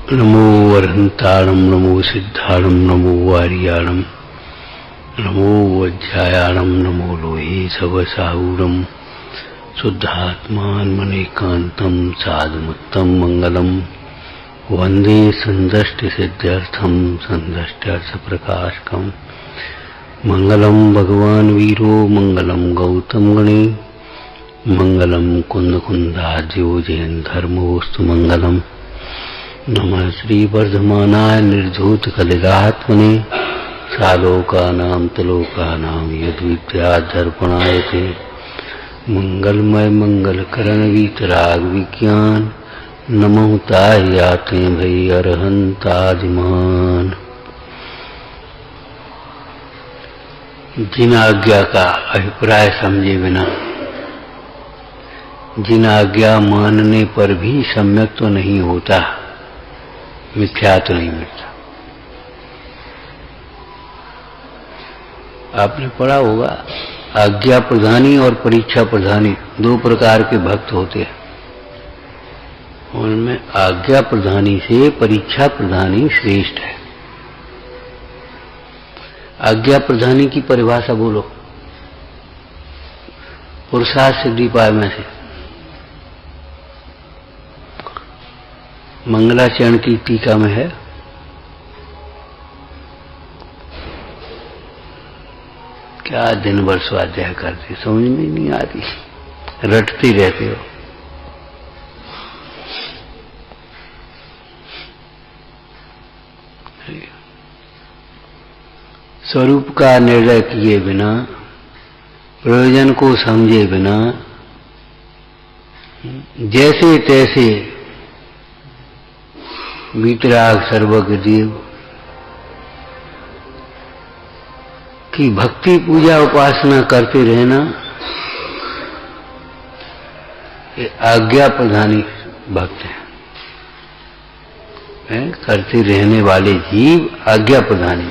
नमो वरहंताणं नमो सिद्धाणं नमो वारियाणं नमो वज्रायाणं नमो लोहे सवसाहूरं शुद्धात्मान्मनेकान्तं साधुमुत्तं मंगलम वंदे संदष्टिसिद्ध्यर्थं संदष्ट्यर्थप्रकाशकं मंगलम भगवान वीरो मंगलम गौतम गणे मंगलम कुंदकुंदाज्यो जयन धर्मोस्तु मंगलम नमः श्री वर्धमानाय निर्धूत कलिगात्मने सालोकानां तलोकानां यद्विद्यादर्पणायते मंगलमय मंगलकरण वीतराग विज्ञान नमो ताय याते भई अरहंतादिमान। जिन आज्ञा का अभिप्राय समझे बिना, जिन आज्ञा मानने पर भी सम्यक तो नहीं होता, मिथ्या तो नहीं मिलता। आपने पढ़ा होगा आज्ञा प्रधानी और परीक्षा प्रधानी दो प्रकार के भक्त होते हैं। उनमें आज्ञा प्रधानी से परीक्षा प्रधानी श्रेष्ठ है। आज्ञा प्रधानी की परिभाषा बोलो, पुरुषार्थ सिद्धिपाय में से मंगलाचरण की टीका में है। क्या दिन भर स्वाध्याय करते, समझ में नहीं आती, रटते रहते हो। स्वरूप का निर्णय किए बिना, प्रयोजन को समझे बिना, जैसे तैसे वीतराग सर्वज्ञ देव की भक्ति पूजा उपासना करते रहना, ये आज्ञा प्रधानी भक्त हैं। करते रहने वाले जीव आज्ञा प्रधानी,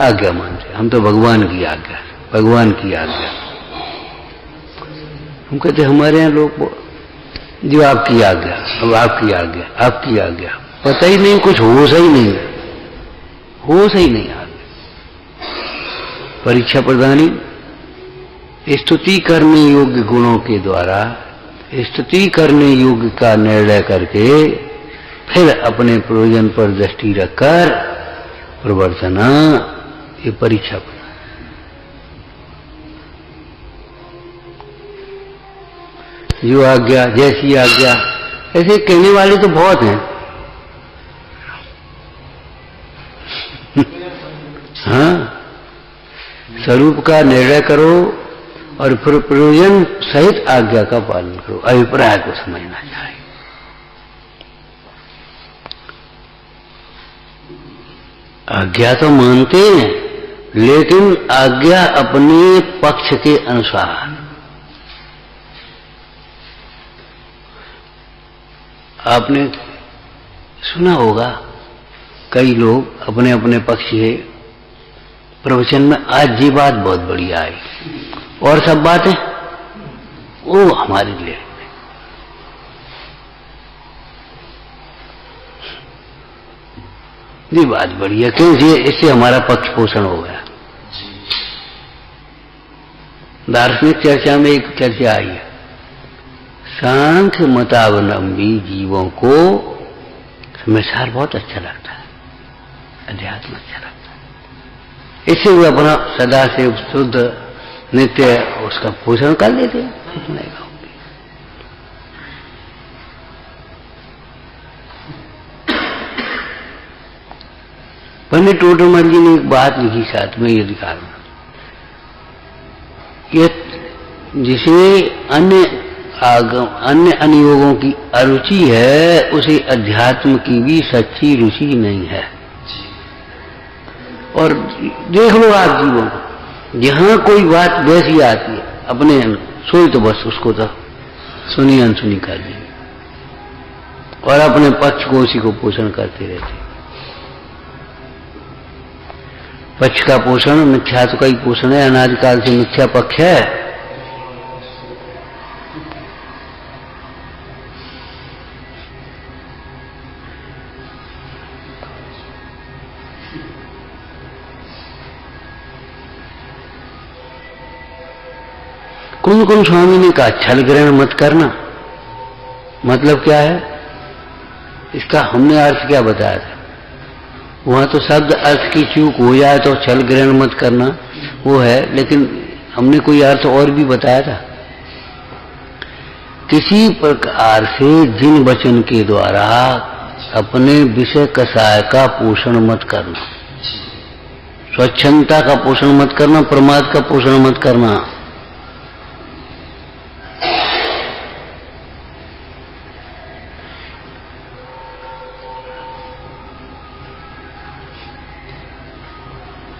आज्ञा मानते। हम तो भगवान की आज्ञा, भगवान की आज्ञा। हम कहते हमारे यहाँ लोग जो आपकी आज्ञा, अब आपकी आज्ञा, आपकी आज्ञा, पता ही नहीं, कुछ होश ही नहीं, होश ही नहीं आज्ञा। परीक्षा प्रधानी स्तुति करने योग्य गुणों के द्वारा स्तुति करने योग्य का निर्णय करके फिर अपने प्रयोजन पर दृष्टि रखकर प्रवर्तना, ये परीक्षा पर। जो आज्ञा, जैसी आज्ञा, ऐसे कहने वाले तो बहुत हैं। हाँ, स्वरूप का निर्णय करो और फिर प्रयोजन सहित आज्ञा का पालन करो, अभिप्राय को समझना चाहिए। आज्ञा तो मानते हैं, लेकिन आज्ञा अपने पक्ष के अनुसार। आपने सुना होगा कई लोग अपने अपने पक्ष के प्रवचन में, आज ये बात बहुत बढ़िया आई और सब बातें वो हमारे लिए, ये बात बढ़िया, क्योंकि इससे हमारा पक्ष पोषण हो गया। दार्शनिक चर्चा में एक चर्चा आई है, सांख्य मतावलंबी जीवों को समाचार बहुत अच्छा लगता है, अध्यात्म अच्छा लगता है। इससे वो अपना सदा से शुद्ध नित्य उसका पोषण कर लेते हैं। पंडित टोडरमल जी ने एक बात लिखी साथ में, ये अधिकार में, जिसे अन्य अनुयोगों की अरुचि है, उसे अध्यात्म की भी सच्ची रुचि नहीं है। और देख लो आप जीवों को, जहां कोई बात वैसी आती है अपने सोई, तो बस उसको तो सुनी अनसुनी कर देंगे और अपने पक्ष को उसी को पोषण करते रहते। पक्ष का पोषण मिथ्या तो कई पोषण है, अनादिकाल से मिथ्या पक्ष है। कुंद स्वामी ने कहा छल ग्रहण मत करना, मतलब क्या है इसका? हमने अर्थ क्या बताया था? वहां तो शब्द अर्थ की चूक हो जाए तो छल ग्रहण मत करना वो है, लेकिन हमने कोई अर्थ और भी बताया था। किसी प्रकार से जिन वचन के द्वारा अपने विषय कसाय का पोषण मत करना, स्वच्छंदता का पोषण मत करना, प्रमाद का पोषण मत करना।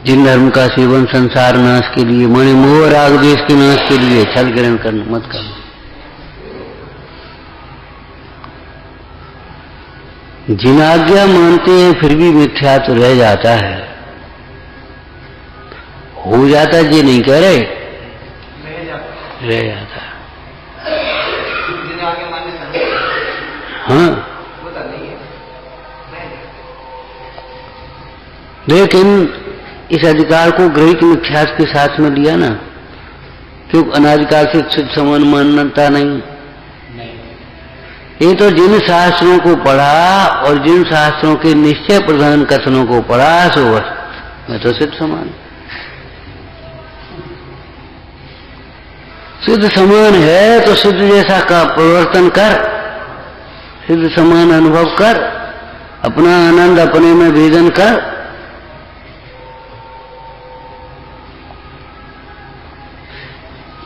जिन धर्म का सेवन संसार नाश के लिए, माने मोह राग द्वेष के नाश के लिए छल ग्रहण करना मत करना। जिन आज्ञा मानते हैं फिर भी मिथ्या तो रह जाता है, हो जाता है, ये नहीं कह रहे, रह जाता है। हाँ, लेकिन इस अधिकार को ग्रहित मिथ्यास के साथ में लिया ना, क्योंकि अनाधिकार से सिद्ध समान मान्यता नहीं। ये तो जिन शास्त्रों को पढ़ा और जिन शास्त्रों के निश्चय प्रधान कथनों को पढ़ा सो बस मैं तो सिद्ध समान, सिद्ध समान है तो सिद्ध जैसा का प्रवर्तन कर, सिद्ध समान अनुभव कर, अपना आनंद अपने में भेदन कर।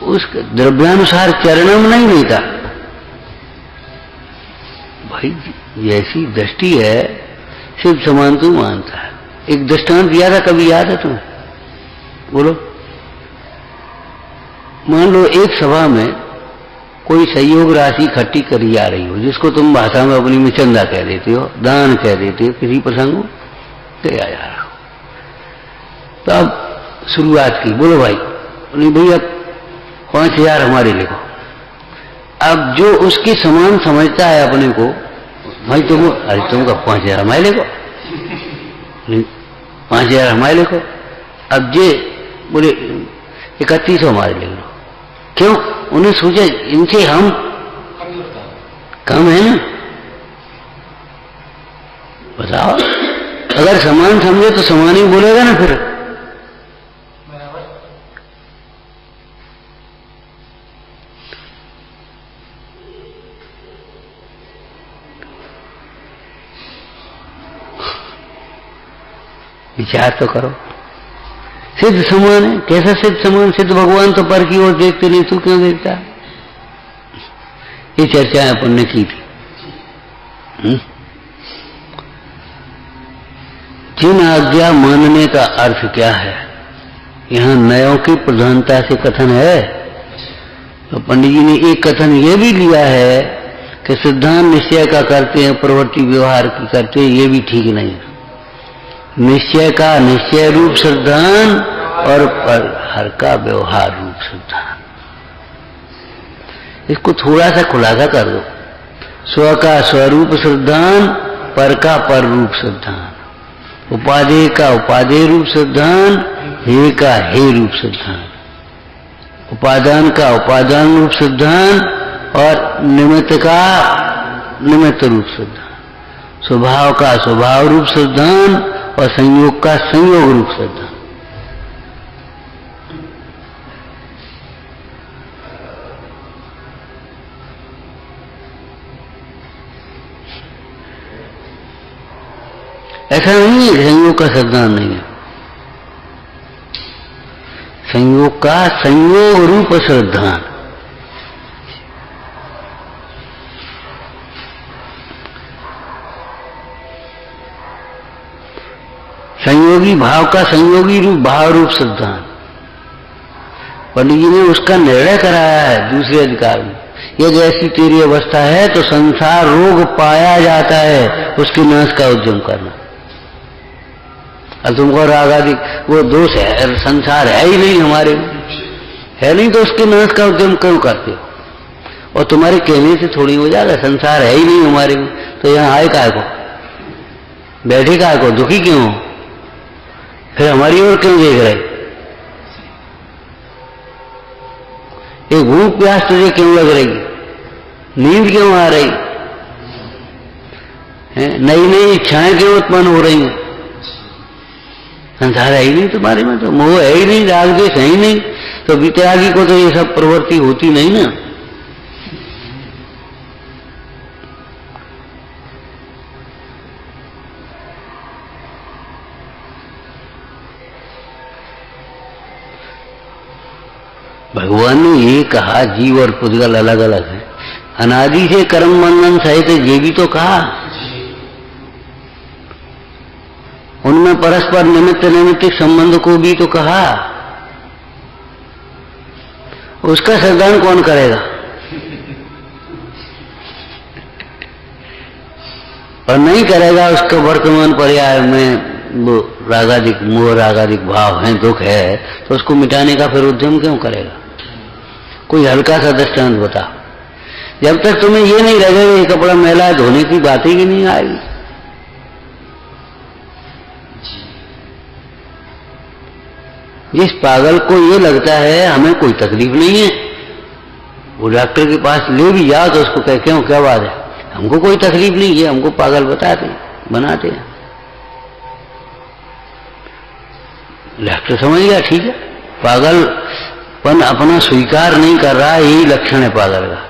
उस द्रव्यानुसार चरणम नहीं लेता भाई, जैसी दृष्टि है सिद्ध समान तू मानता है। एक दृष्टांत दिया था, कभी याद है तुम्हें? बोलो। मान लो एक सभा में कोई सहयोग राशि इकट्ठी करी जा रही हो, जिसको तुम भाषा में अपनी में चंदा कह देते हो, दान कह देते हो, किसी प्रसंग को दिया जा रहा हो। तो अब शुरुआत की, बोलो भाई, नहीं भैया 5,000 हमारे लिखो। अब जो उसकी समान समझता है अपने को, भाई तुम, अरे तुमका 5,000 हमारे लिखो, 5,000 हमारे लिखो। अब ये बोले 3100 हमारे लिख लो। क्यों? उन्हें सोचा इनसे हम कम है ना। बताओ, अगर समान समझे तो समान ही बोलेगा ना फिर। विचार तो करो। सिद्ध समान है, कैसा सिद्ध समान? सिद्ध भगवान तो पर की ओर देखते नहीं, तू क्यों देखता? ये चर्चाएं अपन ने की थी। जिन आज्ञा मानने का अर्थ क्या है? यहां नयों की प्रधानता से कथन है। तो पंडित जी ने एक कथन यह भी लिया है कि सिद्धांत निश्चय का करते हैं, प्रवृत्ति व्यवहार की करते हैं, ये भी ठीक नहीं है। निश्चय का निश्चय रूप सिद्धांत और हर का व्यवहार रूप सिद्धांत, इसको थोड़ा सा खुलासा कर दो। स्व का स्वरूप सिद्धांत, पर का पर रूप सिद्धांत, उपादेय का उपादेय रूप सिद्धांत, हे का हे रूप सिद्धांत, उपादान का उपादान रूप सिद्धांत और निमित्त का निमित्त रूप सिद्धांत, स्वभाव का स्वभाव रूप सिद्धांत और संयोग का संयोग रूप सिद्धांत। ऐसा नहीं है संयोग का सिद्धांत नहीं है, संयोग का संयोग रूप सिद्धांत। संयोगी भाव का संयोगी रूप भाव रूप सिद्धांत पंडित जी ने उसका निर्णय कराया है दूसरे अधिकार में। यदि ऐसी तेरी अवस्था है तो संसार रोग पाया जाता है, उसके नाश का उद्यम करना। अब तुमको राग आदि वो दोष है, संसार है ही नहीं हमारे में, है नहीं तो उसके नाश का उद्यम क्यों करते हो? और तुम्हारे कहने से थोड़ी हो जाएगा, संसार है ही नहीं हमारे में तो यहाँ आए काय को, बैठे काय को, दुखी क्यों हो? फिर हमारी ओर क्यों देख रहे? एक भूख प्यास तुझे क्यों लग रही, नींद क्यों आ रही है, नई नई इच्छाएं क्यों उत्पन्न हो रही हैं? संसार है ही नहीं तुम्हारे में, तो मोह है ही नहीं, राग द्वेष है ही नहीं, तो वितरागी को तो ये सब प्रवृत्ति होती नहीं ना। भगवान ने ये कहा जीव और पुद्गल अलग अलग है, अनादि से कर्म बंधन सहित ये भी तो कहा, उनमें परस्पर निमित्त नैमित्तिक संबंध को भी तो कहा। उसका श्रद्धान कौन करेगा? और नहीं करेगा, उसका वर्तमान पर्याय में वो रागादिक मोह रागादिक भाव है, दुख है, तो उसको मिटाने का फिर उद्यम क्यों करेगा? कोई हल्का सा दृष्टांत बता। जब तक तुम्हें ये नहीं लगेगा ये कपड़ा मैला है, धोने की बात ही नहीं आएगी। जिस पागल को ये लगता है हमें कोई तकलीफ नहीं है, वो डॉक्टर के पास ले भी जाओ तो उसको कह क्यों क्या बात है, हमको कोई तकलीफ नहीं है, हमको पागल बताते बनाते हैं। डॉक्टर समझ गया ठीक है, पागलपन अपना स्वीकार नहीं कर रहा, यही लक्षण है पागल का।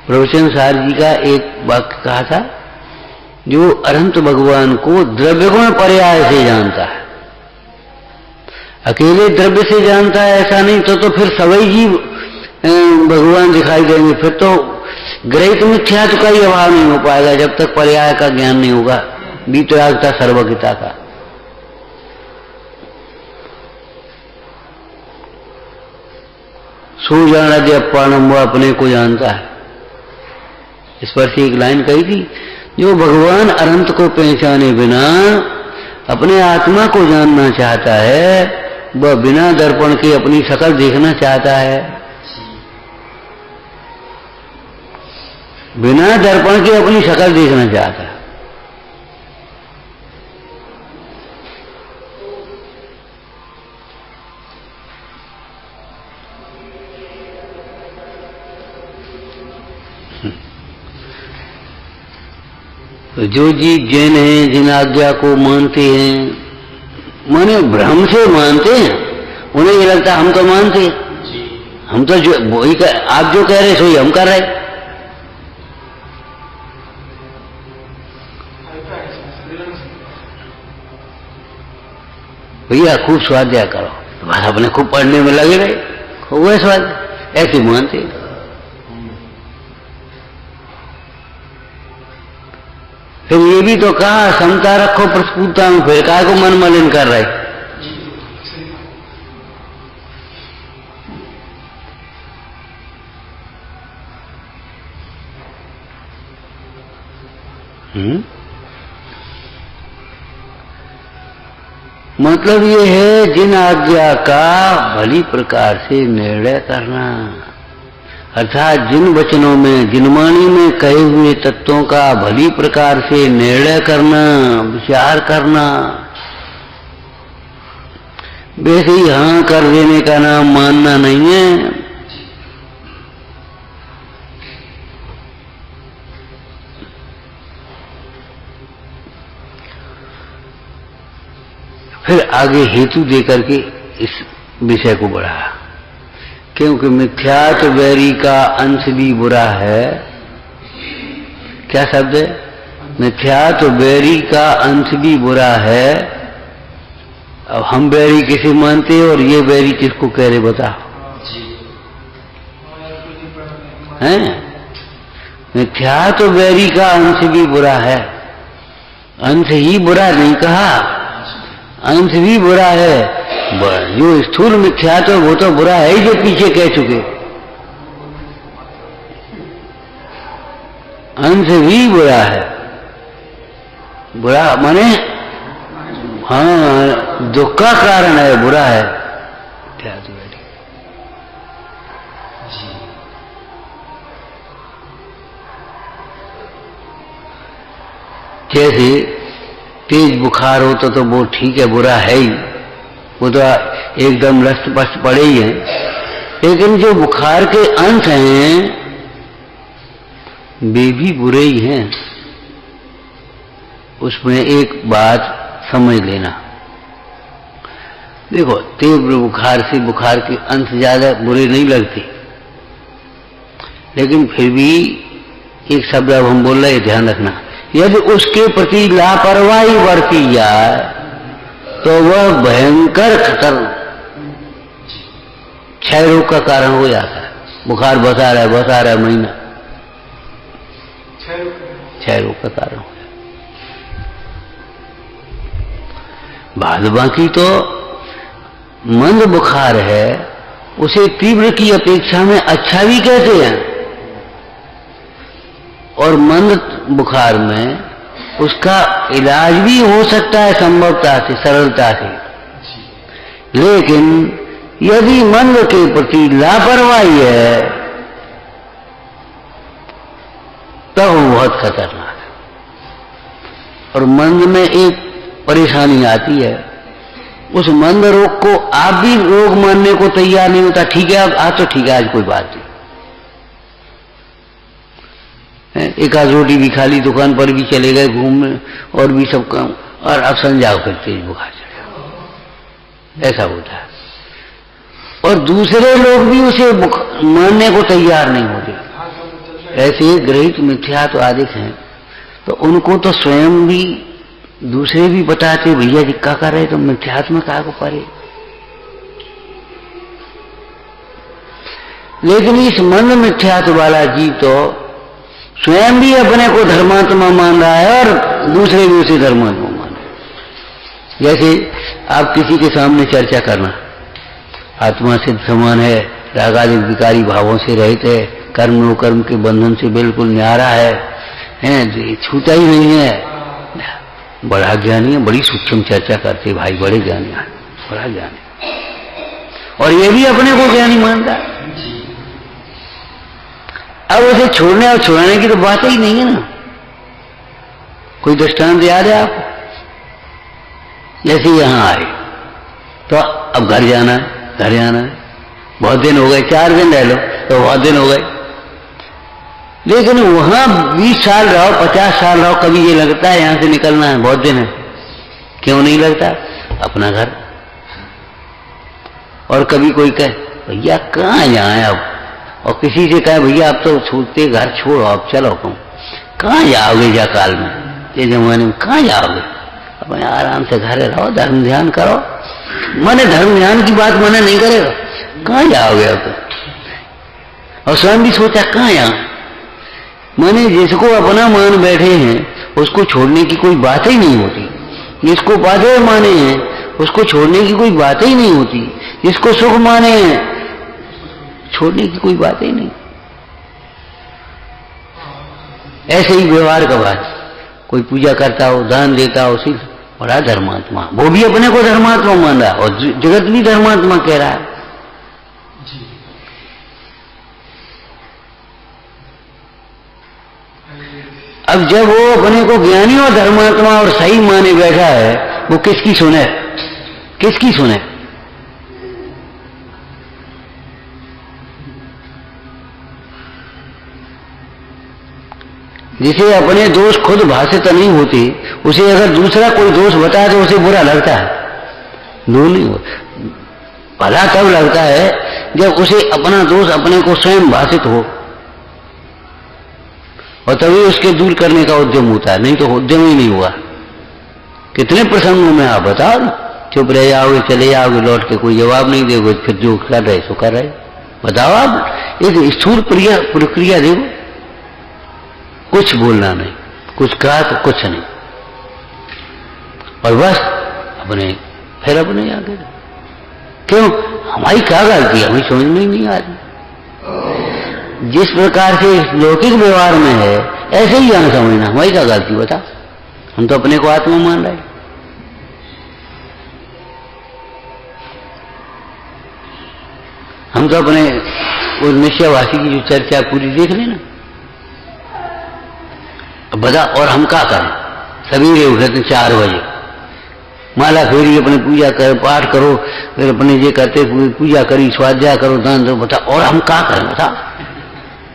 प्रवचन सार जी का एक वाक्य कहा था, जो अनंत भगवान को द्रव्य गुण पर्याय से जानता है, अकेले द्रव्य से जानता है ऐसा नहीं, तो फिर सभी जीव भगवान दिखाई देंगे, फिर तो ग्रहित मिथ्यात्व का ही अभाव नहीं हो पाएगा जब तक पर्याय का ज्ञान नहीं होगा, वीतरागता सर्वज्ञता का। सो जाना जब पाणम, वो अपने को जानता है। इस पर से एक लाइन कही थी, जो भगवान अनंत को पहचाने बिना अपने आत्मा को जानना चाहता है, वह बिना दर्पण के अपनी शक्ल देखना चाहता है, बिना दर्पण के अपनी शक्ल देखना चाहता है। तो जो जीव जैन हैं, जिन आज्ञा को मानते हैं, माने भ्रम से मानते हैं, उन्हें ये लगता है हम तो मानते हैं, हम तो जो वही आप जो कह रहे सो ही हम कर रहे। भैया खूब स्वाध्याय करो, बस अपने खूब पढ़ने में लगे रहे, खूब स्वाध्याय, ऐसे मानते हैं। फिर ये भी तो कहा समता रखो प्रस्फुटता में, फिर काय को मन मलिन कर रहे। मतलब ये है जिन आज्ञा का भली प्रकार से निर्णय करना, अर्थात जिन वचनों में, जिन वाणी में कहे हुए तत्वों का भली प्रकार से निर्णय करना, विचार करना। वैसे ही हाँ कर देने का नाम मानना नहीं है। फिर आगे हेतु देकर के इस विषय को बढ़ाया, क्योंकि मिथ्यात्व वैरी का अंश भी बुरा है। क्या शब्द है? मिथ्यात्व वैरी का अंश भी बुरा है। अब हम वैरी किसे मानते हैं और ये वैरी किसको कह रहे बताओ? हैं? मिथ्यात्व वैरी का अंश भी बुरा है। अंश ही बुरा नहीं कहा, अंश भी बुरा है। जो स्थूल मिथ्यात्व वो तो बुरा है ही, जो पीछे कह चुके। अंश भी बुरा है। बुरा माने हाँ दुख का कारण है, बुरा है। जैसे तेज बुखार हो तो वो ठीक है, बुरा है ही, वो तो एकदम लस्त पस्त पड़े ही हैं। लेकिन जो बुखार के अंश हैं वे भी बुरे ही हैं। उसमें एक बात समझ लेना, देखो तीव्र बुखार से बुखार के अंश ज्यादा बुरे नहीं लगते, लेकिन फिर भी एक शब्द अब हम बोल रहे हैं, ध्यान रखना, यदि उसके प्रति लापरवाही बरती जाए तो वह भयंकर खतर क्षय रोग का कारण हो जाता है। बुखार बसा रहा है महीना, क्षय रोग का कारण हो जाता है। बाद बाकी तो मंद बुखार है, उसे तीव्र की अपेक्षा में अच्छा भी कहते हैं, और मंद बुखार में उसका इलाज भी हो सकता है संभवता से, सरलता से। लेकिन यदि मंद के प्रति लापरवाही है तब तो बहुत खतरनाक है। और मंद में एक परेशानी आती है, उस मंद रोग को आप भी रोग मानने को तैयार नहीं होता। ठीक है, अब आज तो ठीक है, आज कोई बात नहीं, एक आध रोटी भी खा ली, दुकान पर भी चले गए घूमने और भी सब काम, और अब संजाओ फिर तेज बुखार चढ़ा, ऐसा होता है। और दूसरे लोग भी उसे मानने को तैयार नहीं होते। ऐसे ग्रहित मिथ्या तो अधिक हैं, तो उनको तो स्वयं भी दूसरे भी बताते, भैया जी क्या कर रहे तो मिथ्यात्म का को परे। लेकिन इस मंद मिथ्यात्व वाला जीव तो स्वयं भी अपने को धर्मात्मा मान रहा है और दूसरे भी उसे धर्मात्मा मान रहे हैं। जैसे आप किसी के सामने चर्चा करना, आत्मा सिद्ध समान है, रागादिक विकारी भावों से रहित है, कर्म कर्म के बंधन से बिल्कुल न्यारा है, छूता ही नहीं है, बड़ा ज्ञानी है, बड़ी सूक्ष्म चर्चा करते भाई, बड़े ज्ञानी है, बड़ा ज्ञानी, और ये भी अपने को ज्ञानी मानता है। अब उसे छोड़ने और छुड़ाने की तो बात ही नहीं है ना। कोई दृष्टांत याद है आपको? जैसे यहां आए तो अब घर जाना है, बहुत दिन हो गए, 4 दिन रह लो तो बहुत दिन हो गए, लेकिन वहां 20 साल रहो, 50 साल रहो, कभी ये लगता है यहां से निकलना है, बहुत दिन है। क्यों नहीं लगता? अपना घर। और कभी कोई कहे भैया कहां जाए अब, और किसी से कहे भैया अब तो छूटते घर छोड़ो, अब चलो, कहां जाओगे जा काल में, ये जमाने में कहां जाओगे, अपने आराम से घर रहो, धर्म ध्यान करो। मैंने धर्म ध्यान की बात मैंने नहीं करेगा, कहां जाओगे अब तो। और स्वयं भी सोचा कहां जाओ, मैंने जिसको अपना मान बैठे हैं उसको छोड़ने की कोई बात ही नहीं होती, जिसको बाधे माने हैं उसको छोड़ने की कोई बात ही नहीं होती, जिसको सुख माने हैं छोड़ने की कोई बात ही नहीं। ऐसे ही व्यवहार का बात, कोई पूजा करता हो, दान देता हो, सिर्फ बड़ा धर्मात्मा, वो भी अपने को धर्मात्मा मान रहा है और जगत भी धर्मात्मा कह रहा है। अब जब वो अपने को ज्ञानी और धर्मात्मा और सही माने बैठा है, वो किसकी सुने, किसकी सुने? जिसे अपने दोष खुद भाषित नहीं होते, उसे अगर दूसरा कोई दोष बताए तो उसे बुरा लगता है, दो नहीं होता। भला तब लगता है जब उसे अपना दोष अपने को स्वयं भाषित हो, और तभी उसके दूर करने का उद्यम होता है, नहीं तो उद्यम ही नहीं हुआ। कितने प्रसंगों में आप बताओ ना, चुप रह जाओगे, चले जाओगे, लौट के कोई जवाब नहीं दोगे, फिर जो कर रहे सो कर रहे। बताओ आप एक स्थूल प्रक्रिया देखो, कुछ बोलना नहीं, कुछ कहा तो कुछ नहीं, और बस फिर अपने आगे। क्यों? हमारी क्या गलती, हमें समझ में ही नहीं आ रही। जिस प्रकार से लौकिक व्यवहार में है ऐसे ही जान समझना, हमारी क्या गलती बता, हम तो अपने को आत्मा मान रहे। हम तो अपने उस निश्चयवासी की जो चर्चा पूरी देख लेना, बता, और हम क्या करें, सवेरे उठते 4 बजे, माला फेरी, अपने पूजा कर, पाठ करो, फिर अपने ये करते पूजा करी, स्वाध्याय करो, दान दो, बता। और हम क्या करें बता?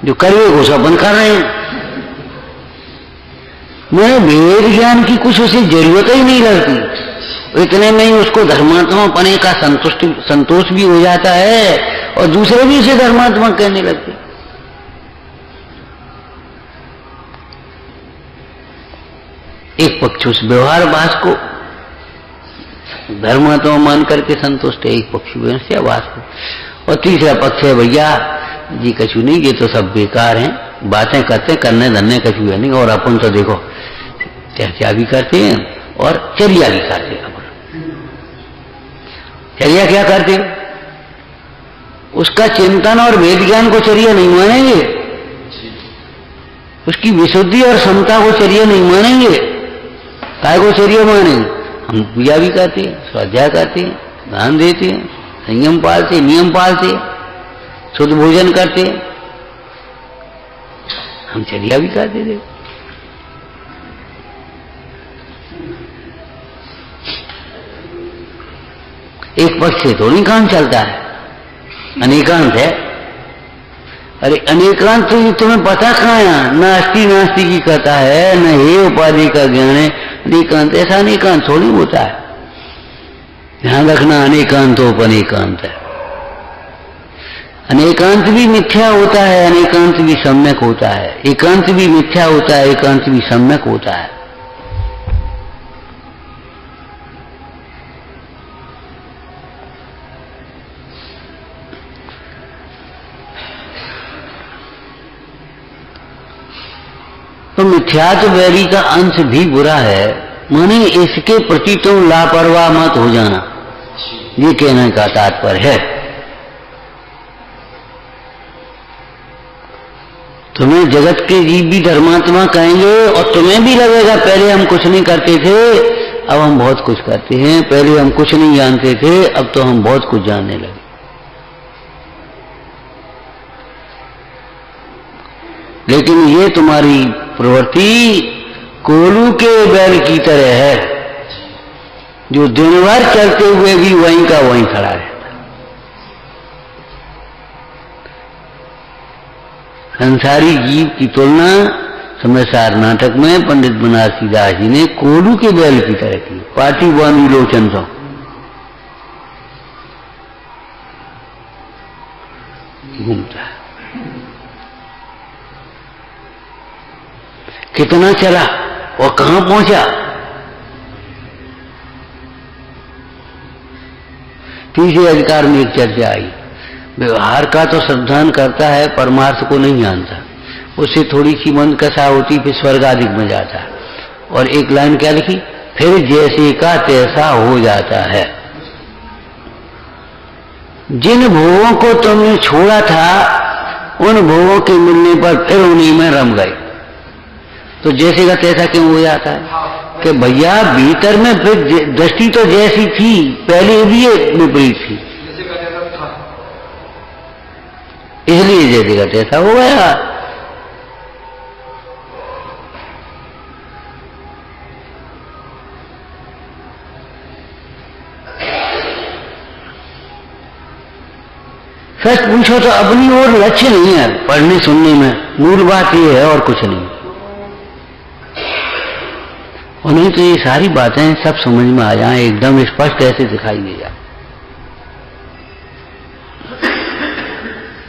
जो करे वो सब बंद कर रहे हैं। मैं वेद ज्ञान की कुछ उसे जरूरत ही नहीं रहती, इतने में ही उसको धर्मात्मा पने का संतोष भी हो जाता है और दूसरे भी उसे धर्मात्मा कहने लगते। एक पक्ष उस व्यवहारवास को धर्मात्मा मान करके संतुष्ट है, एक पक्ष व्यवसायवास को, और तीसरा पक्ष है भैया जी कछु नहीं, ये तो सब बेकार हैं, बातें करते करने धरने कछु है नहीं, और अपन तो देखो चर्चा भी करते हैं और चर्या भी करते हैं। चर्या क्या करते? उसका चिंतन और वेद ज्ञान को चर्या नहीं मानेंगे, उसकी विशुद्धि और समता को चर्या नहीं मानेंगे, काय को चर्या मानेंगे? हम पूजा भी करते हैं, स्वाध्याय करते हैं, दान देते हैं, संयम पालते, नियम पालते, शुद्ध भोजन करते, हम चर्या भी करते थे। एक पक्ष से तो नहीं काम चलता है, अनेकांत है। अरे अनेकांत तो तुम्हें पता कहाँ है? नास्ती नास्ती की कथा है, न हे उपाधि का ज्ञान है। अनेकांत ऐसा अनेकांत थोड़ी होता है, ध्यान रखना, अनेकांतोपनेकांत है। अनेकांत भी मिथ्या होता है, अनेकांत भी सम्यक होता है, एकांत भी मिथ्या होता है, एकांत भी सम्यक होता है। तो मिथ्यात्व वैरी का अंश भी बुरा है, माने इसके प्रति तुम लापरवाह मत हो जाना, ये कहने का तात्पर्य है। तुम्हें जगत के जीव भी धर्मात्मा कहेंगे और तुम्हें भी लगेगा पहले हम कुछ नहीं करते थे, अब हम बहुत कुछ करते हैं, पहले हम कुछ नहीं जानते थे, अब तो हम बहुत कुछ जानने लगे। लेकिन ये तुम्हारी प्रवृत्ति कोलू के बैल की तरह है, जो दिन भर चलते हुए भी वहीं का वहीं खड़ा रहता। संसारी जीव की तुलना समयसार नाटक में पंडित बनारसी दास जी ने कोलू के बैल की तरह की, पाटी बानी लोचन सो घूमता है। कितना चला और कहां पहुंचा? तीसरे अधिकार में एक चर्चा आई, व्यवहार का तो श्रद्धान करता है, परमार्थ को नहीं जानता, उससे थोड़ी सी मन कसा होती, फिर स्वर्ग आदि में जाता है। और एक लाइन क्या लिखी, फिर जैसे का तैसा हो जाता है। जिन भोगों को तुमने छोड़ा था, उन भोगों के मिलने पर फिर उन्हीं में रम गए। तो जैसे का तैसा क्यों हो जाता है? कि भैया भीतर में फिर दृष्टि तो जैसी थी, पहले भी ये विपरीत थी, इसलिए जैसे का तैसा हो गया। सच पूछो तो अपनी ओर लक्ष्य नहीं है पढ़ने सुनने में, मूल बात ये है और कुछ नहीं। और नहीं तो ये सारी बातें सब समझ में आ जाए, एकदम स्पष्ट ऐसे दिखाई दे जाए।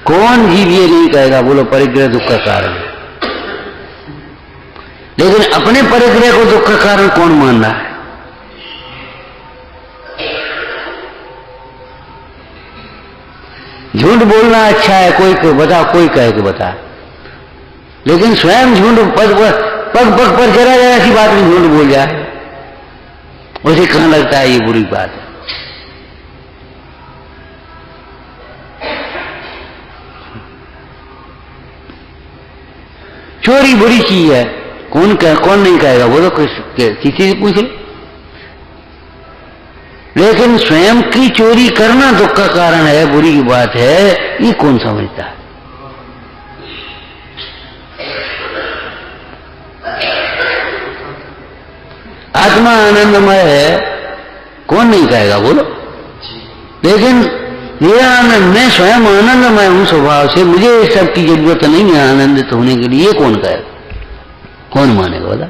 कौन जीव ये नहीं कहेगा, बोलो परिग्रह दुख का कारण है, लेकिन अपने परिग्रह को दुख का कारण कौन मान रहा है? झूठ बोलना अच्छा है, कोई बता, कोई कहे कि बता, लेकिन स्वयं झूठ पग पग पर जरा जरा सी बात में झूठ बोल जाए, उसे कहां लगता है ये बुरी बात है। चोरी बुरी चीज है, कौन नहीं कहेगा, बोलो किसी से पूछे। लेकिन स्वयं की चोरी करना दुख का कारण है, बुरी की बात है, ये कौन समझता है? आत्मा आनंदमय है, कौन नहीं कहेगा बोलो। लेकिन मेरा आनंद, मैं स्वयं आनंदमय हूं स्वभाव से, मुझे इस सब की जरूरत नहीं है आनंदित होने के लिए, कौन कहेगा, कौन मानेगा बोला।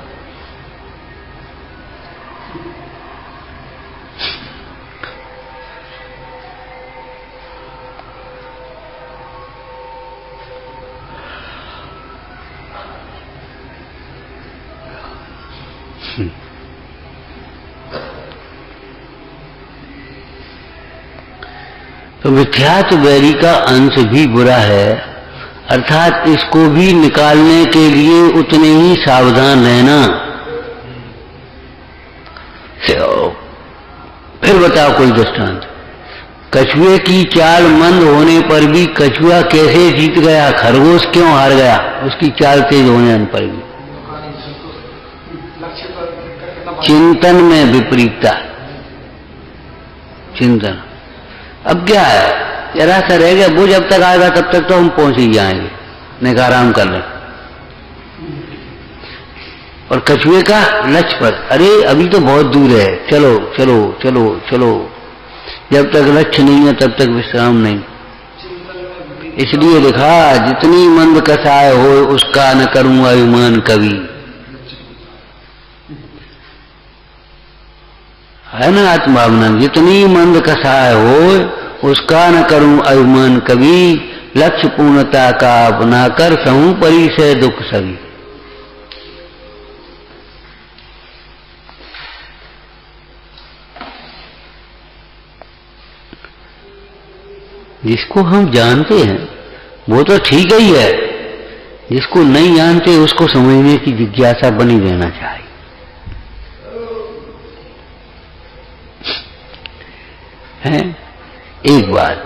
तो मिथ्यात्व वैरी का अंश भी बुरा है, अर्थात इसको भी निकालने के लिए उतने ही सावधान रहना। फिर बताओ कोई दृष्टांत। कछुए की चाल मंद होने पर भी कछुआ कैसे जीत गया, खरगोश क्यों हार गया, उसकी चाल तेज होने पर भी। चिंतन में विपरीतता, चिंतन। अब क्या है, जरा सा रह गया, वो जब तक आएगा तब तक तो हम पहुंच ही जाएंगे, नहीं का आराम कर लें। और कछुए का लक्ष्य पर, अरे अभी तो बहुत दूर है, चलो चलो चलो चलो, जब तक लक्ष्य नहीं है तब तक विश्राम नहीं। इसलिए लिखा, जितनी मंद कसाय हो उसका न करूं अभिमान कभी, है ना आत्मभावना। जितनी मंद कसाय हो उसका न करूं अभिमान कभी, लक्ष्य पूर्णता का अपना कर सहूं परी से दुख सभी। जिसको हम जानते हैं वो तो ठीक ही है, जिसको नहीं जानते उसको समझने की जिज्ञासा बनी रहना चाहिए। है एक बात।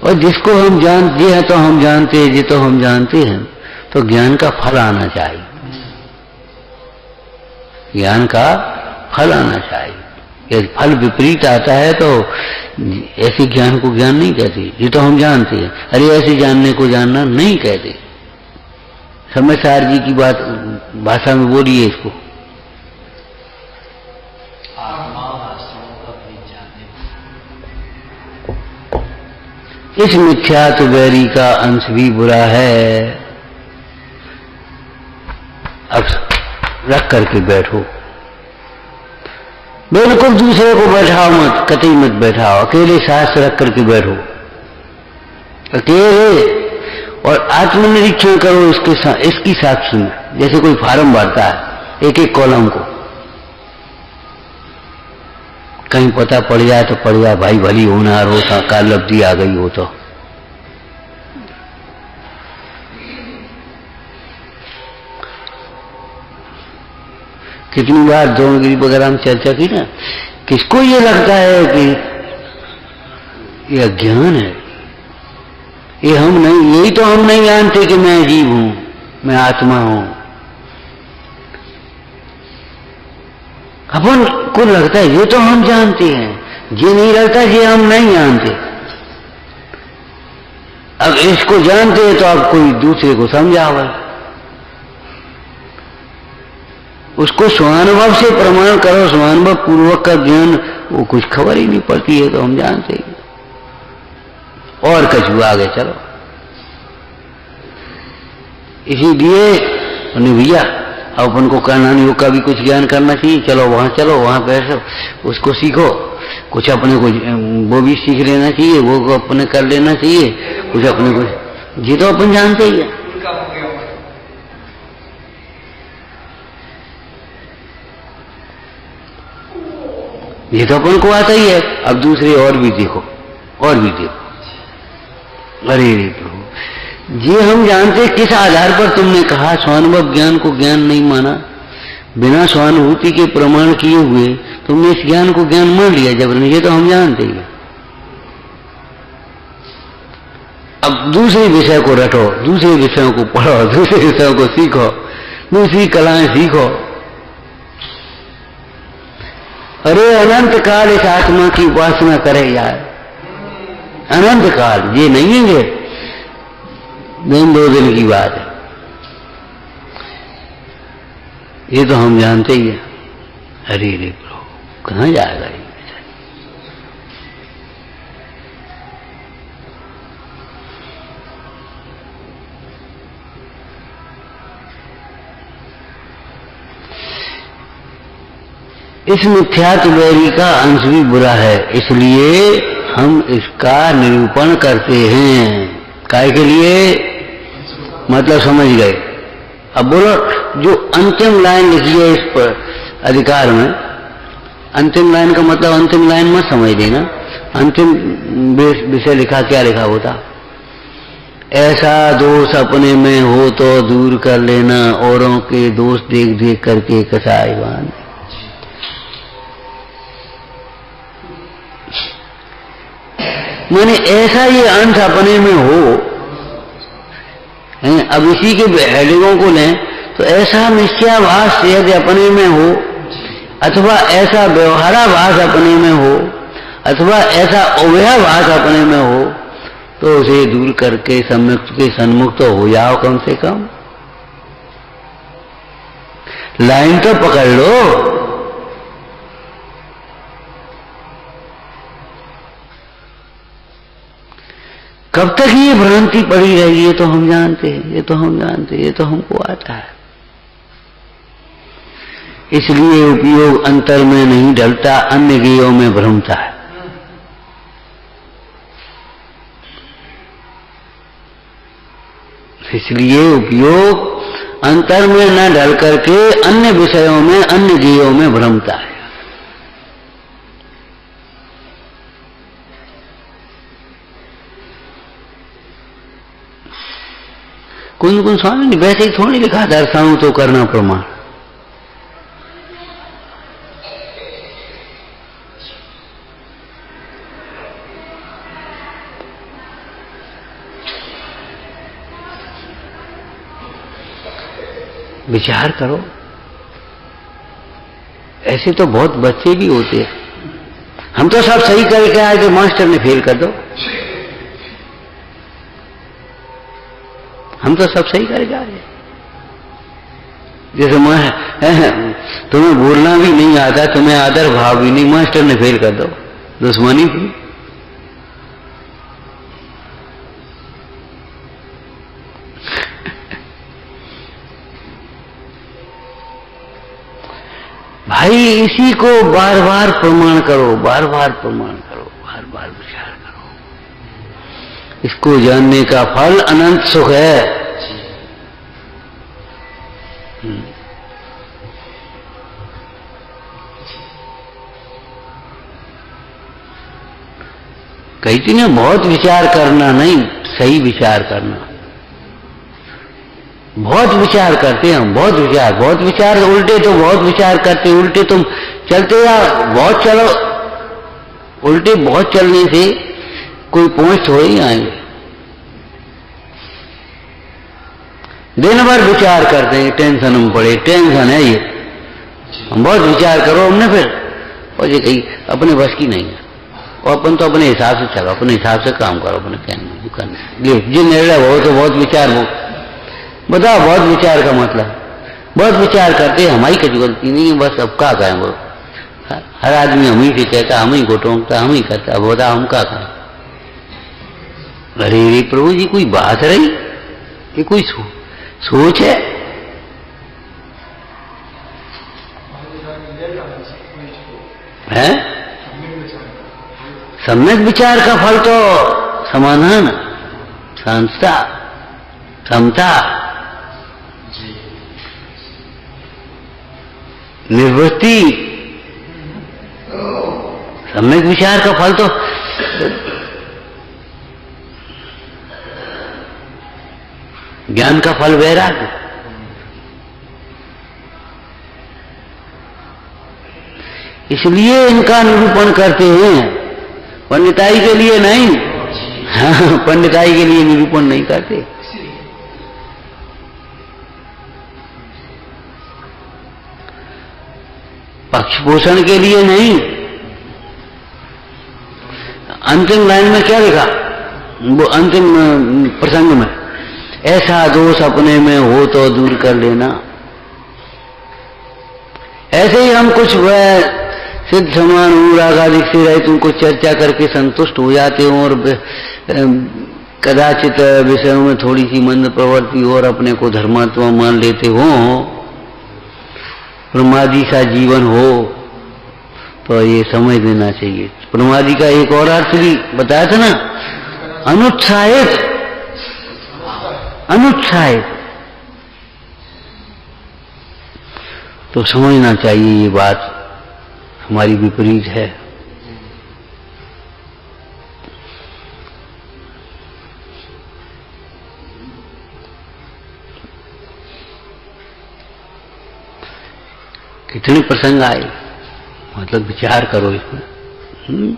और जिसको हम जानते हैं तो हम जानते हैं, जी तो हम जानते हैं, तो ज्ञान का फल आना चाहिए, ज्ञान का फल आना चाहिए। यदि फल विपरीत आता है तो ऐसे ज्ञान को ज्ञान नहीं कहते, ये तो हम जानते हैं, अरे ऐसे जानने को जानना नहीं कहते। समझदार जी की बात भाषा में बोलिए इसको। इस मिथ्यात्व वैरी का अंश भी बुरा है। अब रख करके बैठो, बिल्कुल दूसरे को बैठाओ मत, कतई मत बैठाओ, अकेले सांस रख करके बैठो, अकेले, और आत्मनिरीक्षण करो इसकी साक्षी में। जैसे कोई फार्म भरता है एक एक कॉलम को, कहीं पता पड़ जाए तो पड़ जाए, भाई भली होनहार हो, काल लब्धि आ गई हो तो। कितनी बार द्रोणगिरी वगैरह में चर्चा की ना, किसको ये लगता है कि ये अज्ञान है, ये हम नहीं, यही तो हम नहीं जानते कि मैं जीव हूं, मैं आत्मा हूं। अपन को लगता है ये तो हम जानते हैं, ये नहीं लगता ये हम नहीं जानते। अब इसको जानते हैं तो आप कोई दूसरे को समझाओ, उसको स्वानुभव से प्रमाण करो, स्वानुभव पूर्वक का ज्ञान, वो कुछ खबर ही नहीं पड़ती है तो हम जानते हैं। और कछु आगे चलो, इसीलिए भैया अब अपन को करना योग का भी कुछ ज्ञान करना चाहिए, चलो वहां बैठो, उसको सीखो, कुछ अपने को वो भी सीख लेना चाहिए, वो अपने कर लेना चाहिए, कुछ अपने को, ये तो अपन जानते ही है। ये तो अपन को आता ही है, अब दूसरे और भी देखो, और भी देखो। अरे प्रभु, ये हम जानते, किस आधार पर तुमने कहा स्वानुभव ज्ञान को ज्ञान नहीं माना, बिना स्वानुभूति के प्रमाण किए हुए तुमने इस ज्ञान को ज्ञान मान लिया जबरन, ये तो हम जानते ही। अब दूसरे विषय को रटो, दूसरे विषयों को पढ़ो, दूसरे विषयों को सीखो, दूसरी कलाएं सीखो। अरे अनंत काल इस आत्मा की उपासना करे यार, अनंत काल, ये नहीं है दिन दो दिन की बात है, ये तो हम जानते ही अरे रे प्रभु कहाँ जाएगा ये? इस मिथ्यात्व वैरी का अंश भी बुरा है, इसलिए हम इसका निरूपण करते हैं। काय के लिए? मतलब समझ गए। अब बोलो, जो अंतिम लाइन लिखी है इस पर अधिकार में, अंतिम लाइन का मतलब अंतिम लाइन मत समझ लेना। अंतिम विषय लिखा, क्या लिखा होता? ऐसा दोष अपने में हो तो दूर कर लेना, औरों के दोष देख देख करके कसाई बांध। माने ऐसा ये अंश अपने में हो। अब इसी के हेडिंगों को लें तो ऐसा मिथ्याभास यदि अपने में हो, अथवा ऐसा व्यवहाराभास अपने में हो, अथवा ऐसा अव्ययाभास अपने में हो, तो उसे दूर करके सम्यक के सन्मुख तो हो जाओ। कम से कम लाइन तो पकड़ लो। कब तक ये भ्रांति पड़ी रहेगी? ये तो हम जानते हैं, ये तो हम जानते हैं, ये तो हमको आता है। इसलिए उपयोग अंतर में नहीं ढलता, अन्य गेयों में भ्रमता है। इसलिए उपयोग अंतर में न ढल करके अन्य विषयों में, अन्य गेयों में भ्रमता है। कुंज कुंज स्वामी ने वैसे ही थोड़ी लिखा, दर्शाऊं तो करना प्रमाण। विचार करो। ऐसे तो बहुत बच्चे भी होते हैं, हम तो सब सही करके आए थे, मास्टर ने फेल कर दो। हम तो सब सही करके आए। जैसे तुम्हें बोलना भी नहीं आता, तुम्हें आदर भाव भी नहीं, मास्टर ने फेल कर दो, दुश्मनी थी। भाई इसी को बार बार प्रमाण करो, बार बार प्रमाण करो, बार बार विचार करो। इसको जानने का फल अनंत सुख है। कहती ना, बहुत विचार करना नहीं, सही विचार करना। बहुत विचार करते हैं हम, बहुत विचार उल्टे तो बहुत विचार करते, उल्टे तुम चलते या बहुत चलो, उल्टे बहुत चलने से कोई पहुंच थोड़ी आएंगे। दिन भर विचार करते हैं, टेंशन में पड़े, टेंशन है ये, हम बहुत विचार करो हमने फिर, और ये कहीं अपने बस की नहीं है। और अपन तो अपने हिसाब से चलो, अपने हिसाब से काम करो, अपने कहने करने जो निर्णय हो तो बहुत विचार हो। बताओ, बहुत विचार का मतलब, बहुत विचार करते, हमारी कुछ गलती नहीं है, बस अब क्या करें बोलो। हर आदमी हम ही से कहता, हम ही को टोंकता, हम ही करता, अब बताओ हम क्या करें। अरे रे प्रभु जी, कोई बात रही? ये कोई सोच है? हैं? सम्यक विचार का फल तो समाधान, शांतता, समता, निवृत्ति। सम्यक विचार का फल तो ज्ञान का फल वैराग्य। इसलिए इनका निरूपण करते हैं, पंडिताई के लिए नहीं। हाँ, पंडिताई के लिए निरूपण नहीं करते। पक्ष पोषण के लिए नहीं। अंतिम लाइन में क्या लिखा, वो अंतिम प्रसंग में, ऐसा दोष अपने में हो तो दूर कर लेना। ऐसे ही हम कुछ वह सिद्ध समान रागादिक से रहे तुमको चर्चा करके संतुष्ट हो जाते हो और कदाचित विषयों में थोड़ी सी मंद प्रवृत्ति और अपने को धर्मात्मा मान लेते हो, प्रमादी सा जीवन हो, तो ये समझ लेना चाहिए। प्रमादी का एक और अर्थ भी बताया था ना, अनुत्साहित। अनुत्साहित तो समझना चाहिए ये बात हमारी विपरीत है। कितने प्रसंग आए, मतलब विचार करो इसमें।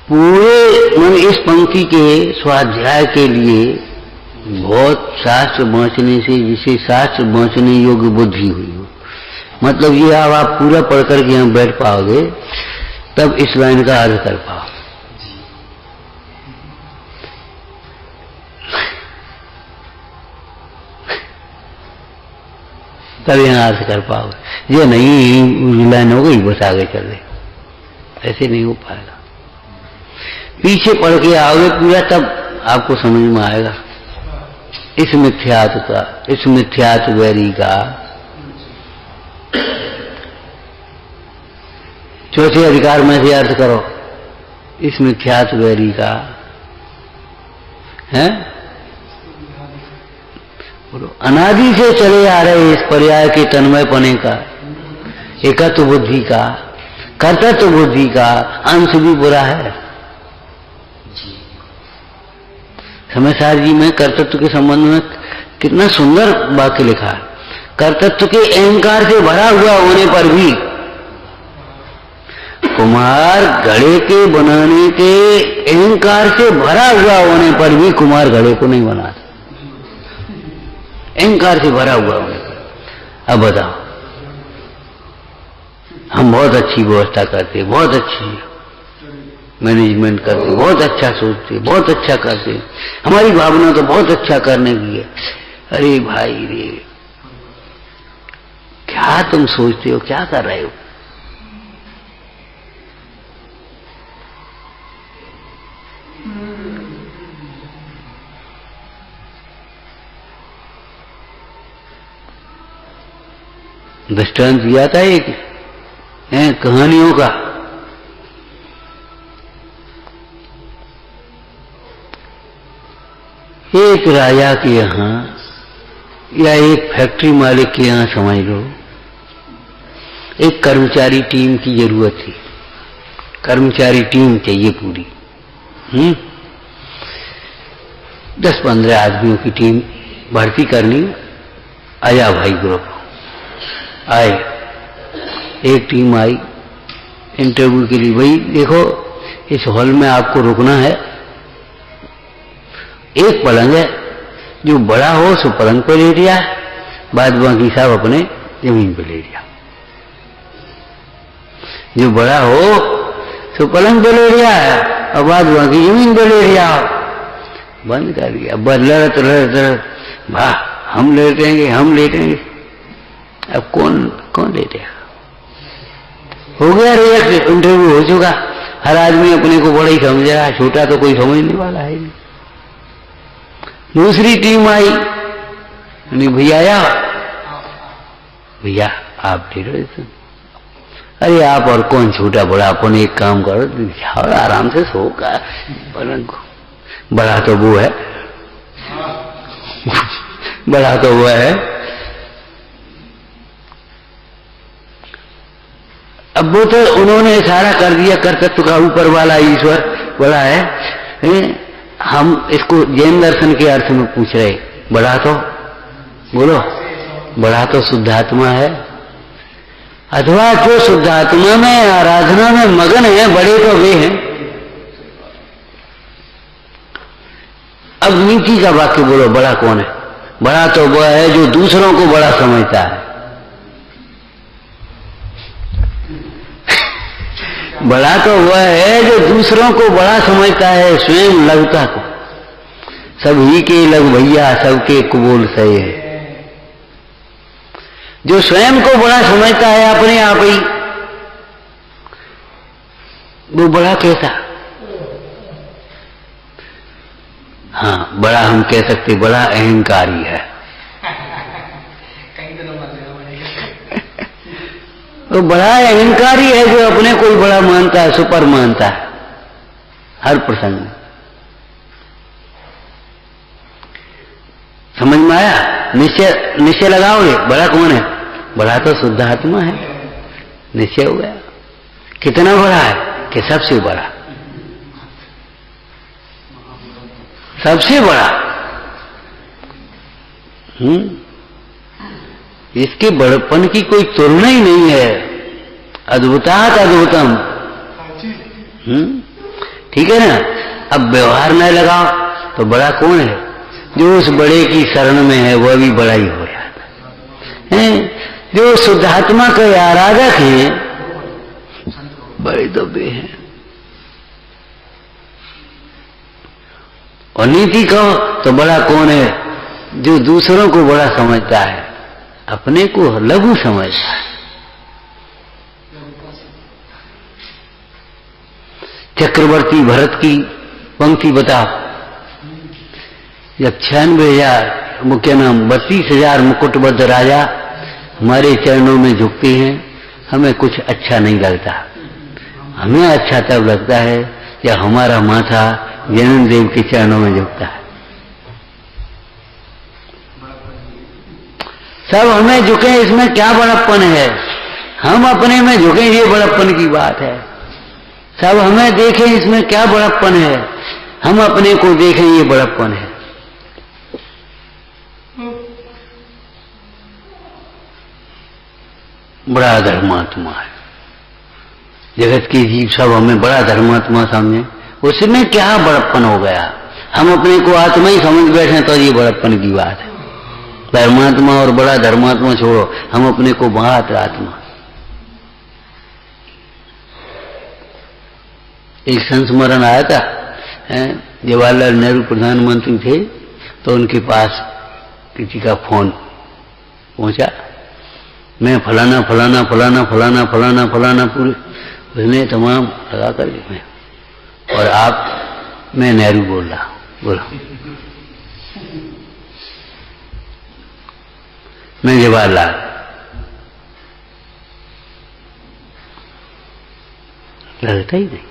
पूरे इस पंक्ति के स्वाध्याय के लिए बहुत शास्त्र बांचने से, जिसे शास्त्र बांचने योग्य बुद्धि हुई हो, मतलब ये अब आप पूरा पढ़ करके यहाँ बैठ पाओगे तब इस लाइन का अर्थ कर पाओ। तब यहाँ अर्थ कर पाओगे। ये नहीं लाइन हो गई बस आगे चल रहे, ऐसे नहीं हो पाएगा। पीछे पढ़ के आओगे पूरा तब आपको समझ में आएगा इस मिथ्यात्व का, इस मिथ्यात्व वैरी का। चौथे अधिकार में से अर्थ करो, इस मिथ्यात्व वैरी का है। अनादि से चले आ रहे इस पर्याय के तन्मय पने का, एकत्व बुद्धि का, कर्तृत्व बुद्धि का अंश भी बुरा है। समयसार जी में कर्तृत्व के संबंध में कितना सुंदर वाक्य लिखा है। कर्तृत्व के अहंकार से भरा हुआ होने पर भी कुम्हार घड़े के बनाने के अहंकार से भरा हुआ होने पर भी कुम्हार घड़े को नहीं बनाता, अहंकार से भरा हुआ होने पर। अब बताओ, हम बहुत अच्छी व्यवस्था करते, बहुत अच्छी मैनेजमेंट करते, बहुत अच्छा सोचते, बहुत अच्छा करते, हमारी भावना तो बहुत अच्छा करने की है। अरे भाई रे, क्या तुम सोचते हो, क्या कर रहे हो? दृष्टांत दिया था एक कहानियों का। एक राजा के यहाँ या एक फैक्ट्री मालिक के यहाँ समझ लो, एक कर्मचारी टीम की जरूरत थी। कर्मचारी टीम चाहिए पूरी, 10-15 आदमियों की टीम भर्ती करनी। आया भाई ग्रुप आए, एक टीम आई इंटरव्यू के लिए। भाई देखो, इस हॉल में आपको रुकना है, एक पलंग है, जो बड़ा हो सो पलंग पे ले लिया, बाद बाकी सब अपने जमीन पे ले लिया। जो बड़ा हो सो पलंग पे ले लिया और बाद बाकी जमीन पे ले लिया। बंद कर दिया। लड़त लड़त लड़त, वाह हम लेटेंगे, हम लेटेंगे। अब कौन लेटेगा? हो गया रिएक्ट, इंटरव्यू हो चुका। हर आदमी अपने को बड़ा ही समझ रहा है, छोटा तो कोई समझने वाला है नहीं। दूसरी टीम आई, भैया भैया आप लेटो। अरे आप और कौन छोटा बड़ा, अपन एक काम करो, और आराम से सो का पलंग को। बड़ा तो वो है बड़ा तो वो है। अब वो तो उन्होंने इशारा कर दिया कर्तृत्व का, ऊपर वाला ईश्वर बड़ा है। हम इसको जैन दर्शन के अर्थ में पूछ रहे, बड़ा तो बोलो, बड़ा तो शुद्धात्मा है, अथवा जो शुद्धात्मा में आराधना में मगन है, बड़े तो वे हैं। अब नीति का वाक्य बोलो, बड़ा कौन है? बड़ा तो वह है जो दूसरों को बड़ा समझता है। बड़ा तो वह है जो दूसरों को बड़ा समझता है, स्वयं लघुता को। सभी के लघु भैया, सबके कुबोल सही है। जो स्वयं को बड़ा समझता है अपने आप ही, वो बड़ा कहता। हाँ, बड़ा हम कह सकते, बड़ा अहंकारी है। वो बड़ा अहंकारी है जो अपने को बड़ा मानता है, सुपर मानता है हर प्रसंग में। समझ में आया? निश्चय लगाओगे बड़ा कौन है? बड़ा तो शुद्ध आत्मा है। निश्चय हो गया। कितना बड़ा है? कि सबसे बड़ा, सबसे बड़ा। इसके बड़पन की कोई तुलना ही नहीं है। अद्भुतात् अद्भुतम। ठीक है ना? अब व्यवहार न लगाओ तो बड़ा कौन है? जो उस बड़े की शरण में है वह भी बड़ा ही हो जाता है। जो शुद्धात्मा के आराधक हैं बड़े दबे हैं। और नीति कहो तो बड़ा कौन है? जो दूसरों को बड़ा समझता है, अपने को लघु समझता है। चक्रवर्ती भरत की पंक्ति बताओ। जब 96,000 मुख्य नाम 32,000 मुकुटबद्ध राजा हमारे चरणों में झुकते हैं, हमें कुछ अच्छा नहीं लगता। हमें अच्छा तब लगता है जब हमारा माथा जनन देव के चरणों में झुकता है। सब हमें झुके, इसमें क्या बड़प्पन है? हम अपने में झुके, ये बड़प्पन की बात है। सब हमें देखें, इसमें क्या बड़प्पन है? हम अपने को देखें, ये बड़प्पन है। बड़ा धर्मात्मा है। जगत के जीव सब हमें बड़ा धर्मात्मा समझे, उसमें क्या बड़प्पन हो गया? हम अपने को आत्मा ही समझ बैठे तो ये बड़प्पन की बात है। धर्मात्मा और बड़ा धर्मात्मा छोड़ो, हम अपने को मात्र आत्मा। एक संस्मरण आया था, जवाहरलाल नेहरू प्रधानमंत्री थे, तो उनके पास किसी का फोन पहुंचा, मैं फलाना फलाना फलाना फलाना फलाना फलाना, पूरे उसने तमाम लगा कर मैं, और आप, मैं नेहरू बोल रहा हूं, बोलो। मैं जवाहरलाल। लगता ही नहीं।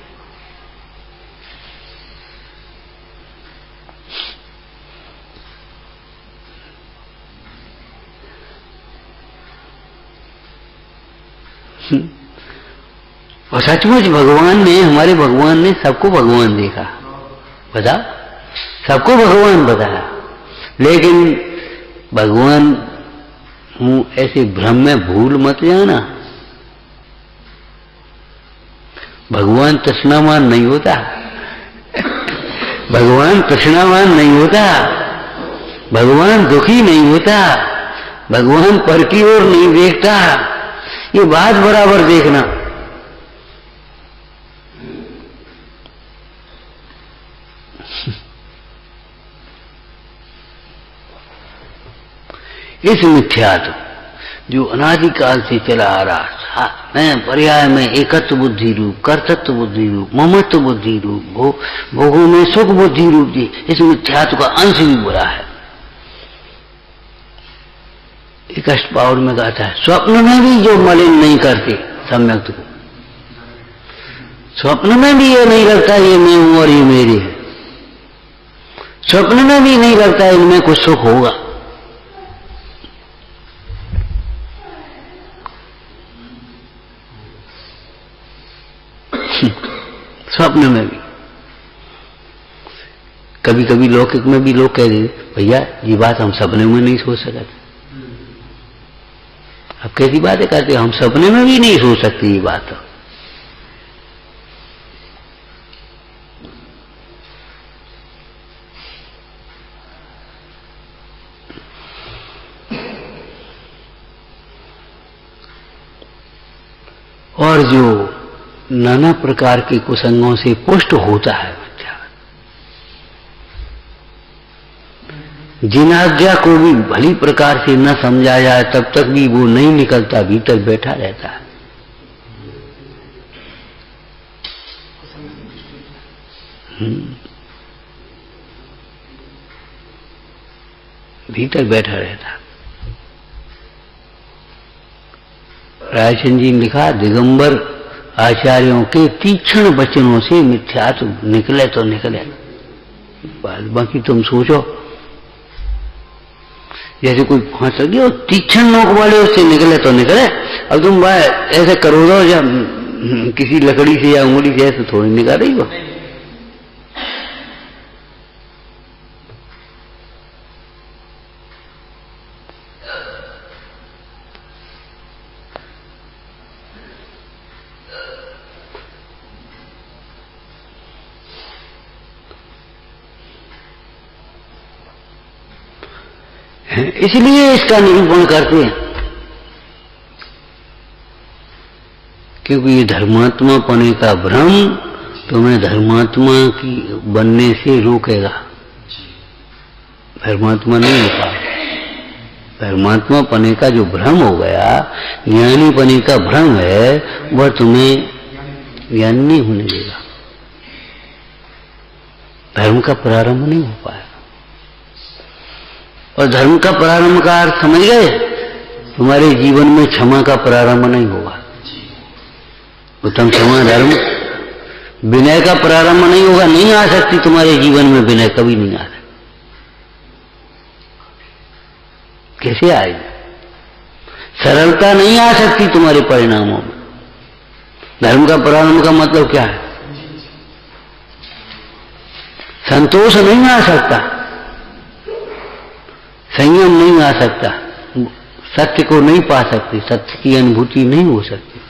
और सचमुच भगवान ने, हमारे भगवान ने सबको भगवान देखा, बता, सबको भगवान बताया। लेकिन भगवान ऐसे भ्रम में भूल मत जाना, भगवान तृष्णावान नहीं होता। भगवान तृष्णावान नहीं होता। भगवान दुखी नहीं होता। भगवान पर की ओर नहीं देखता। ये बात बराबर देखना। इस मिथ्यात्व जो अनादिकाल से चला आ रहा है, पर्याय में एकत्व बुद्धि रूप, कर्तृत्व बुद्धि रूप, ममत्व बुद्धि रूप, भोगों में सुख बुद्धि रूप, इस मिथ्यात्व का अंश भी बुरा है। एक अष्टपावड़ में कहता है, स्वप्न में भी जो मलिन नहीं करते सम्यक को, स्वप्न में भी ये नहीं लगता ये मैं हूं और ये मेरी है। स्वप्न में भी नहीं लगता इनमें कुछ सुख होगा। स्वप्न में भी, कभी कभी लौकिक में भी लोग कह देते, भैया ये बात हम सपने में नहीं सोच सकते। अब कैसी बातें करते, हम सपने में भी नहीं सोच सकते ये बात। और जो नाना प्रकार के कुसंगों से पुष्ट होता है बच्चा, जिन आज्ञा को भी भली प्रकार से न समझा जाए तब तक भी वो नहीं निकलता, भीतर बैठा रहता है। भीतर बैठा रहता। रायचंद जी ने लिखा, दिगंबर आचार्यों के तीक्ष्ण वचनों से मिथ्यात्व निकले तो निकले, बाकी तुम सोचो। जैसे कोई फांस लगी और तीक्ष्ण नोक वाले उससे निकले तो निकले। अब तुम ऐसे करोड़ों या किसी लकड़ी से या उंगली से ऐसे थोड़ी निकाल रही हो। इसलिए इसका निरूपण करते हैं, क्योंकि ये धर्मात्मा पने का भ्रम तुम्हें धर्मात्मा की बनने से रोकेगा। धर्मात्मा नहीं होता। धर्मात्मा पने का जो भ्रम हो गया, ज्ञानी पने का भ्रम है, वह तुम्हें ज्ञान नहीं होने देगा। धर्म का प्रारंभ नहीं हो पाया। और धर्म का प्रारंभ का अर्थ समझ गए? तुम्हारे जीवन में क्षमा का प्रारंभ नहीं होगा। उत्तम क्षमा धर्म, विनय का प्रारंभ नहीं होगा। नहीं आ सकती तुम्हारे जीवन में विनय, कभी नहीं आ सकती। कैसे आएगी? सरलता नहीं आ सकती तुम्हारे परिणामों में। धर्म का प्रारंभ का मतलब क्या है? संतोष नहीं आ सकता, संयम नहीं आ सकता, सत्य को नहीं पा सकती, सत्य की अनुभूति नहीं हो सकती,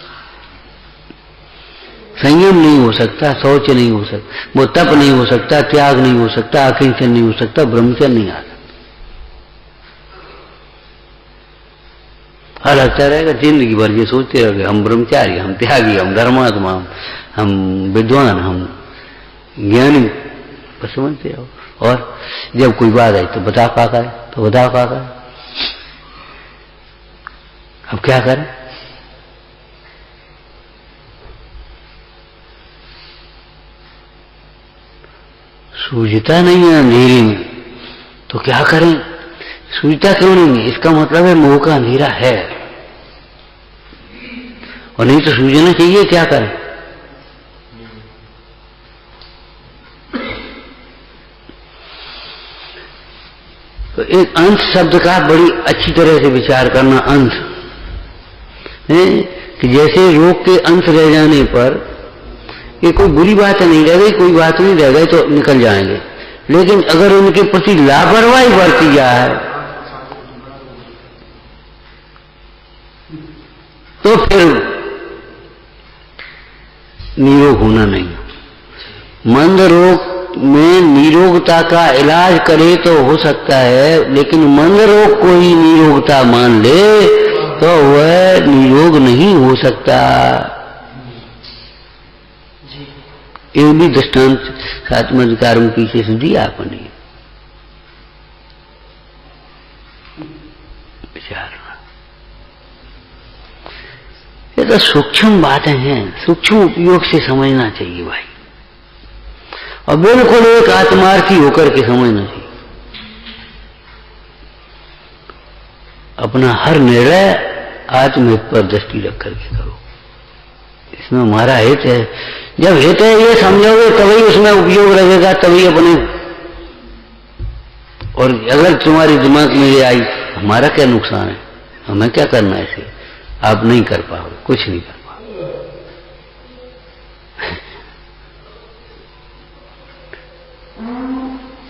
संयम नहीं हो सकता, शौच नहीं हो सकता, वो तप नहीं हो सकता, त्याग नहीं हो सकता, अकिंचन नहीं हो सकता, ब्रह्मचर्य नहीं आ सकता। हर लगता रहेगा जिंदगी भर ये सोचते रहोगे, हम ब्रह्मचारी, हम त्यागी, हम धर्मात्मा, हम विद्वान, हम ज्ञानी, बस समझते रहो। और जब कोई बात आई तो बता क्या करें, तो बताओ क्या करें। अब क्या करें? सूझता नहीं है अंधेरे में, तो क्या करें? सूझता क्यों नहीं है? इसका मतलब है मोह का अंधेरा है, और नहीं तो सूझना चाहिए। क्या करें? तो एक अंश शब्द का बड़ी अच्छी तरह से विचार करना। अंश है कि जैसे रोग के अंश रह जाने पर ये कोई बुरी बात नहीं रह गई, कोई बात नहीं रह गई तो निकल जाएंगे, लेकिन अगर उनके प्रति लापरवाही बरती जाए तो फिर निरोग होना नहीं। मंद रोग में निरोगता का इलाज करे तो हो सकता है, लेकिन मंद रोग को ही निरोगता मान ले तो वह निरोग नहीं हो सकता। ये भी दृष्टांत सातवें अधिकार में पीछे से दिया आपने। विचार, ये तो सूक्ष्म बातें हैं, सूक्ष्म उपयोग से समझना चाहिए भाई, और बिल्कुल एक आत्मार्थी होकर के समझना चाहिए। अपना हर निर्णय आत्महित पर दृष्टि रख करके करो। इसमें हमारा हित है। जब हित है ये समझोगे तभी उसमें उपयोग लगेगा, तभी अपने। और अगर तुम्हारे दिमाग में ये आई हमारा क्या नुकसान है, हमें क्या करना है, इसे आप नहीं कर पाओगे, कुछ नहीं कर पाओगे।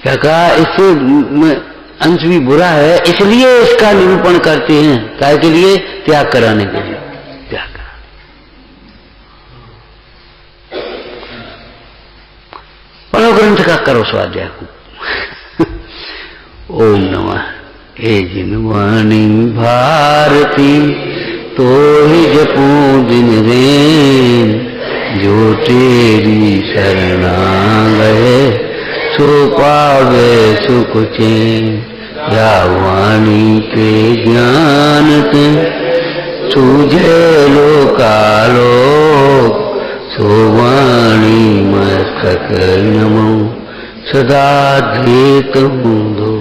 क्या कहा? इससे अंश भी बुरा है, इसलिए इसका निरूपण करते हैं। क्या के लिए? त्याग कराने के लिए। त्याग करा। पढ़ो ग्रंथ का, करो स्वाध्याय को। ओम नमः। हे जिनवाणी भारती तो ही जपू दिन रेन, जो तेरी शरणा गए सो पावे सुख चैन। या वाणी के ज्ञान ते सूझे लोकालोक सो वाणी मस्तक नमो सदा धीत मुंदो